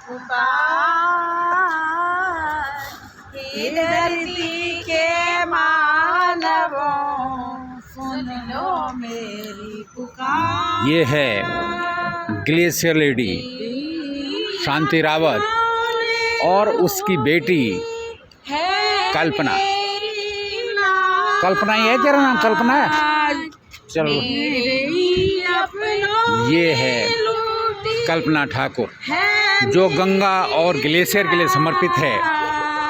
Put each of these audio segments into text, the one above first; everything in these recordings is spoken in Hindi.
पुकार, हे धरती के मानवों सुन लो मेरी पुकार। ये है ग्लेशियर लेडी शांति रावत और उसकी बेटी कल्पना। कल्पना ही है तेरा नाम? कल्पना है? चलो, ये है कल्पना ठाकुर जो गंगा और ग्लेशियर के लिए समर्पित है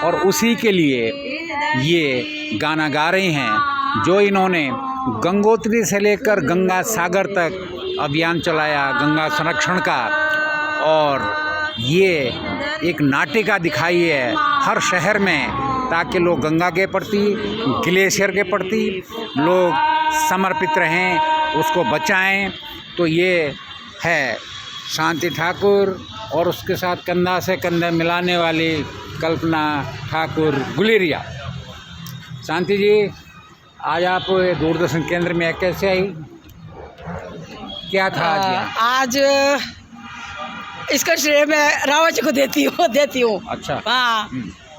और उसी के लिए ये गाना गा रही हैं जो इन्होंने गंगोत्री से लेकर गंगा सागर तक अभियान चलाया गंगा संरक्षण का। और ये एक नाटिका दिखाई है हर शहर में ताकि लोग गंगा के प्रति ग्लेशियर के प्रति लोग समर्पित रहें, उसको बचाएं। तो ये है शांति ठाकुर और उसके साथ कंधा से कंधा मिलाने वाली कल्पना ठाकुर गुलेरिया। शांति जी, आज आप दूरदर्शन केंद्र में कैसे आई? क्या था आज इसका श्रेय मैं रावत जी को देती हूँ। अच्छा। हाँ,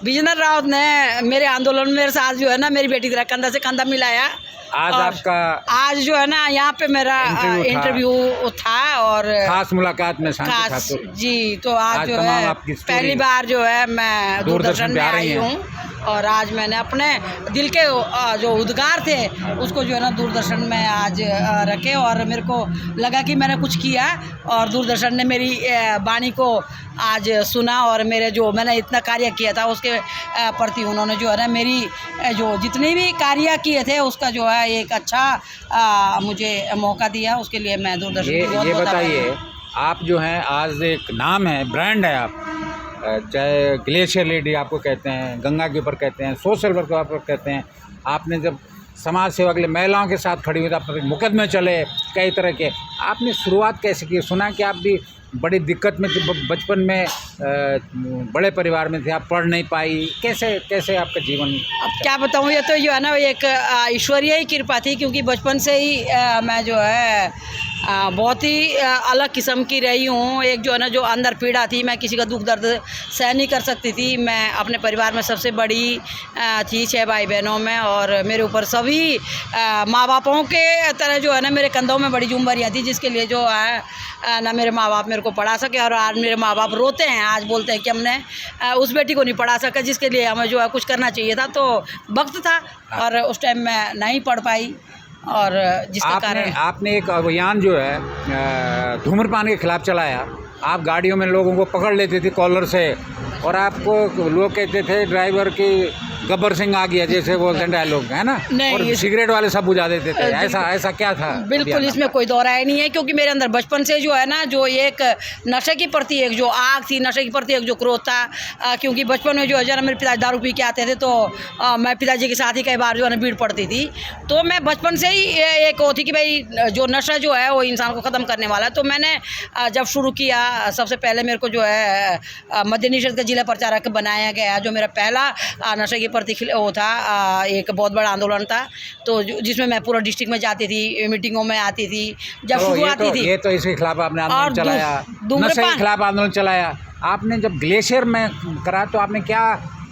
विजेंद्र रावत ने मेरे आंदोलन में मेरे साथ जो है ना मेरी बेटी तरह कंधा से कंधा मिलाया। आज आपका आज जो है ना यहाँ पे मेरा इंटरव्यू था और खास मुलाकात में शांति ठाकुर जी। तो आज जो है पहली बार जो है मैं दूरदर्शन में आई हूँ और आज मैंने अपने दिल के जो उद्गार थे उसको जो है ना दूरदर्शन में आज रखे और मेरे को लगा कि मैंने कुछ किया और दूरदर्शन ने मेरी वाणी को आज सुना और मेरे जो मैंने इतना कार्य किया था उसके प्रति उन्होंने जो है ना मेरी जो जितने भी कार्य किए थे उसका जो है एक अच्छा मुझे मौका दिया। उसके लिए मैं दूरदर्शन ये बताइए, आप जो हैं आज एक नाम है, ब्रांड है आप, चाहे ग्लेशियर लेडी आपको कहते हैं, गंगा के ऊपर कहते हैं, सोशल वर्क आप कहते हैं। आपने जब समाज सेवा के लिए महिलाओं के साथ खड़ी हुई, आप मुकदमे चले कई तरह के, आपने शुरुआत कैसे की? सुना कि आप भी बड़ी दिक्कत में थी बचपन में, बड़े परिवार में थे, आप पढ़ नहीं पाई, कैसे आपका जीवन? अब क्या बताऊँ, ये तो जो है ना एक ईश्वरीय ही कृपा थी क्योंकि बचपन से ही मैं जो है बहुत ही अलग किस्म की रही हूँ। एक जो है ना जो अंदर पीड़ा थी, मैं किसी का दुख दर्द सहन नहीं कर सकती थी। मैं अपने परिवार में सबसे बड़ी थी 6 भाई बहनों में और मेरे ऊपर सभी माँ बापों के तरह जो है ना मेरे कंधों में बड़ी जिम्मेदारियाँ थी जिसके लिए जो है ना मेरे माँ बाप मेरे को पढ़ा सके और आज मेरे माँ बाप रोते हैं, आज बोलते हैं कि हमने उस बेटी को नहीं पढ़ा सका जिसके लिए हमें जो है कुछ करना चाहिए था। तो वक्त था और उस टाइम मैं नहीं पढ़ पाई और जिसके कारण आपने एक अभियान जो है धूम्रपान के खिलाफ चलाया। आप गाड़ियों में लोगों को पकड़ लेते थे कॉलर से और आपको लोग कहते थे ड्राइवर की गब्बर सिंह आ गया जैसे बोलते हैं डायलॉग, है ना? और सिगरेट वाले सब बुझा देते थे। ऐसा क्या था? बिल्कुल, इसमें कोई दो राय नहीं है क्योंकि मेरे अंदर बचपन से जो है ना जो एक नशे की प्रति एक जो आग थी, नशे की प्रति एक जो क्रोध था। क्योंकि बचपन में जो है जरा मेरे पिताजी दारू पी के आते थे तो मैं पिताजी के साथ ही कई बार जो है ना भीड़ पड़ती थी। तो मैं बचपन से ही एक वो थी कि भाई जो नशा जो है वो इंसान को ख़त्म करने वाला है। तो मैंने जब शुरू किया, सबसे पहले मेरे को जो है मद्य निषेध का जिला प्रचारक बनाया गया, जो मेरा पहला नशे के प्रति वो था। एक बहुत बड़ा आंदोलन था तो जिसमें मैं पूरा डिस्ट्रिक्ट में जाती थी, मीटिंगों में आती थी जब शुरुआत थी। ये तो इसके खिलाफ आपने आंदोलन चलाया, नशे के खिलाफ आंदोलन चलाया। आपने जब ग्लेशियर में करा तो आपने क्या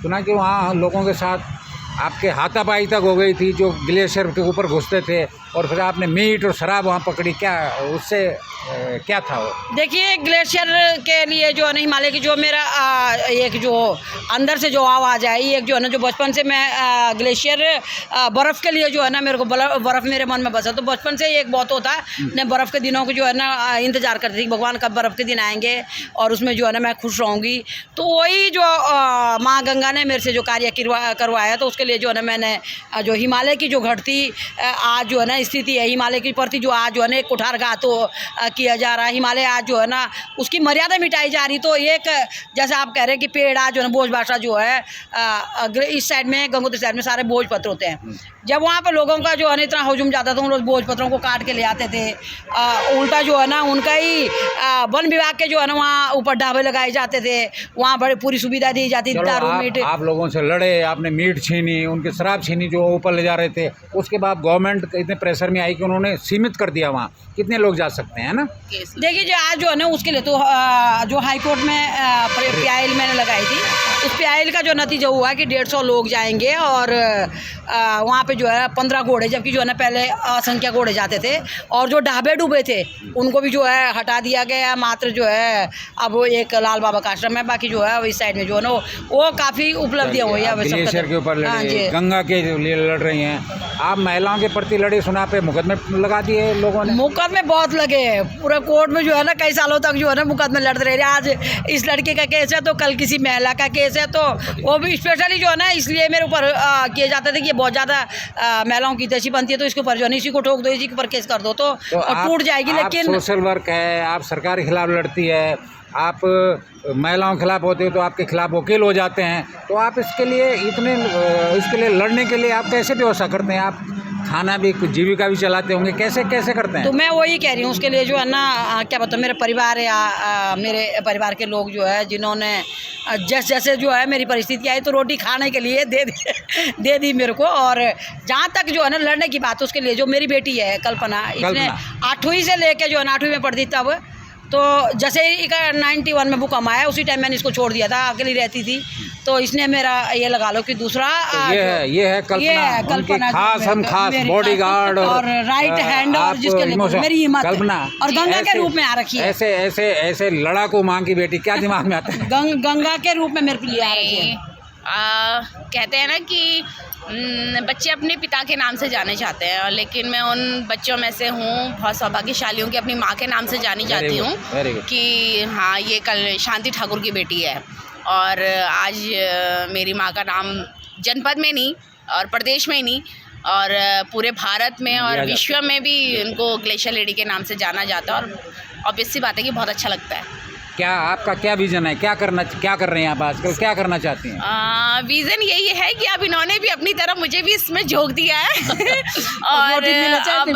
सुना कि वहाँ लोगों के साथ आपके हाथापाई तक हो गई थी जो ग्लेशियर के ऊपर घुसते थे और फिर आपने मीट और शराब वहाँ पकड़ी, क्या उससे क्या था वो? देखिए, ग्लेशियर के लिए जो है ना हिमालय की जो मेरा एक जो अंदर से जो आवाज़ आई, एक जो है ना जो बचपन से मैं ग्लेशियर बर्फ़ के लिए जो है ना मेरे को बर्फ़ मेरे मन में बसा। तो बचपन से एक बहुत होता मैं बर्फ़ के दिनों को जो है ना इंतज़ार करती थी, भगवान कब बर्फ़ के दिन आएंगे और उसमें जो है ना मैं खुश रहूँगी। तो वही जो माँ गंगा ने मेरे से जो कार्य करवाया तो उसके लिए जो है ना मैंने जो हिमालय की जो घटती आज जो है ना स्थिति है हिमालय की प्रति, जो आज जो है ना एक कुठारघात तो किया जा रहा है। हिमालय आज जो है ना उसकी मर्यादा मिटाई जा रही। तो एक जैसे आप कह रहे हैं कि पेड़ आज जो है बोझ भाषा जो है इस साइड में गंगोत्री साइड में सारे बोझ पत्र होते हैं। जब वहाँ पे लोगों का जो है इतना हजूम जाता था, उन लोग भोज पत्रों को काट के ले आते थे। उल्टा जो है ना उनका ही वन विभाग के जो है ना वहाँ ऊपर ढाबे लगाए जाते थे, वहाँ बड़ी पूरी सुविधा दी जाती थी। दारू मीट आप लोगों से लड़े, आपने मीट छीनी, उनकी शराब छीनी जो ऊपर ले जा रहे थे, उसके बाद गवर्नमेंट इतने प्रेशर में आई कि उन्होंने सीमित कर दिया वहाँ कितने लोग जा सकते हैं ना। देखिए जो आज जो है ना उसके लिए तो जो हाई कोर्ट में PIL मैंने लगाई थी, उस PIL का जो नतीजा हुआ कि 150 लोग जाएंगे और वहाँ पे जो है 15 घोड़े, जबकि जो है ना पहले असंख्य घोड़े जाते थे, और जो ढाबे डूबे थे उनको भी जो है हटा दिया गया। मात्र जो है अब वो एक लाल बाबा का आश्रम है, बाकी जो है इस साइड में जो है ना वो काफ़ी उपलब्धियाँ हुई है। ग्लेशियर के ऊपर लड़े, गंगा के लिए लड़ रही हैं आप, महिलाओं के प्रति लड़े, सुना पे मुकदमे लगा दिए लोगों ने। मुकदमे बहुत लगे, पूरे कोर्ट में जो है ना कई सालों तक जो है ना मुकदमे लड़ते रहे। आज इस लड़के का केस है तो कल किसी महिला का केस है, तो वो भी स्पेशली जो है ना इसलिए मेरे ऊपर किए जाते थे कि बहुत ज़्यादा महिलाओं की तशी बनती है, तो इसके ऊपर जो है इसी को ठोक दो, इसी के ऊपर केस कर दो तो टूट जाएगी। लेकिन सोशल वर्क है, आप सरकार के खिलाफ लड़ती है, आप महिलाओं के खिलाफ होते हो तो आपके खिलाफ वकील हो जाते हैं, तो आप इसके लिए लड़ने के लिए आप कैसे व्यवस्था करते हैं? आप खाना भी, जीविका भी चलाते होंगे, कैसे करते हैं? तो मैं वही कह रही हूँ, उसके लिए जो है ना क्या बताऊँ, मेरे परिवार या मेरे परिवार के लोग जो है जिन्होंने जैसे जो है मेरी परिस्थिति आई तो रोटी खाने के लिए दे दी मेरे को। और जहाँ तक जो है ना लड़ने की बात, उसके लिए जो मेरी बेटी है कल्पना, इसने 8वीं से लेके जो है 8वीं में पढ़ती तब, तो जैसे ही 91 में भूकंप आया उसी टाइम मैंने इसको छोड़ दिया था, अकेली रहती थी, तो इसने मेरा ये लगा लो कि दूसरा ये है कल्पना खास बॉडीगार्ड और राइट हैंड, और जिसके लिए मेरी हिम्मत और गंगा के रूप में आ रखी है। ऐसे लड़ाकू माँ की बेटी, क्या दिमाग में आता है? गंगा के रूप में मेरे लिए आ रही है। कहते हैं ना कि बच्चे अपने पिता के नाम से जाने चाहते हैं, लेकिन मैं उन बच्चों में से हूँ, बहुत सौभाग्यशाली हूँ कि अपनी माँ के नाम से जानी जाती हूँ कि हाँ ये कल शांति ठाकुर की बेटी है। और आज मेरी माँ का नाम जनपद में नहीं और प्रदेश में ही नहीं और पूरे भारत में और विश्व में भी उनको ग्लेशियर लेडी के नाम से जाना जाता है, और ऑब्वियस सी बात है कि बहुत अच्छा लगता है। आपका क्या विज़न है? क्या कर रहे हैं आप आजकल, क्या करना चाहती हैं? विज़न यही है कि अब इन्होंने भी अपनी तरफ मुझे भी इसमें झोंक दिया है और अब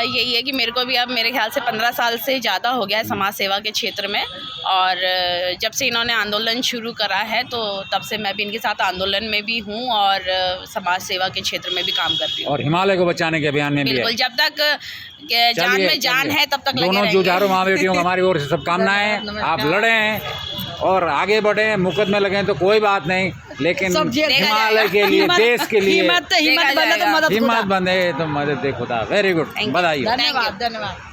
यही है कि मेरे को भी अब मेरे ख्याल से 15 साल से ज़्यादा हो गया है समाज सेवा के क्षेत्र में, और जब से इन्होंने आंदोलन शुरू करा है तो तब से मैं भी इनके साथ आंदोलन में भी हूँ और समाज सेवा के क्षेत्र में भी काम करती हूँ। और हिमालय को बचाने के अभियान में भी बिल्कुल, जब तक जान में जान है तब तक लगे दोनों जुझारू माँ बेटियों को हमारी ओर से शुभकामनाएं। आप लड़ें और आगे बढ़ें, मुकदमे लगें तो कोई बात नहीं, लेकिन हिमालय के लिए, देश के लिए हिम्मत बंधे तो मदद बंधे तो मदद दे खुदा। वेरी गुड, बधाई। धन्यवाद।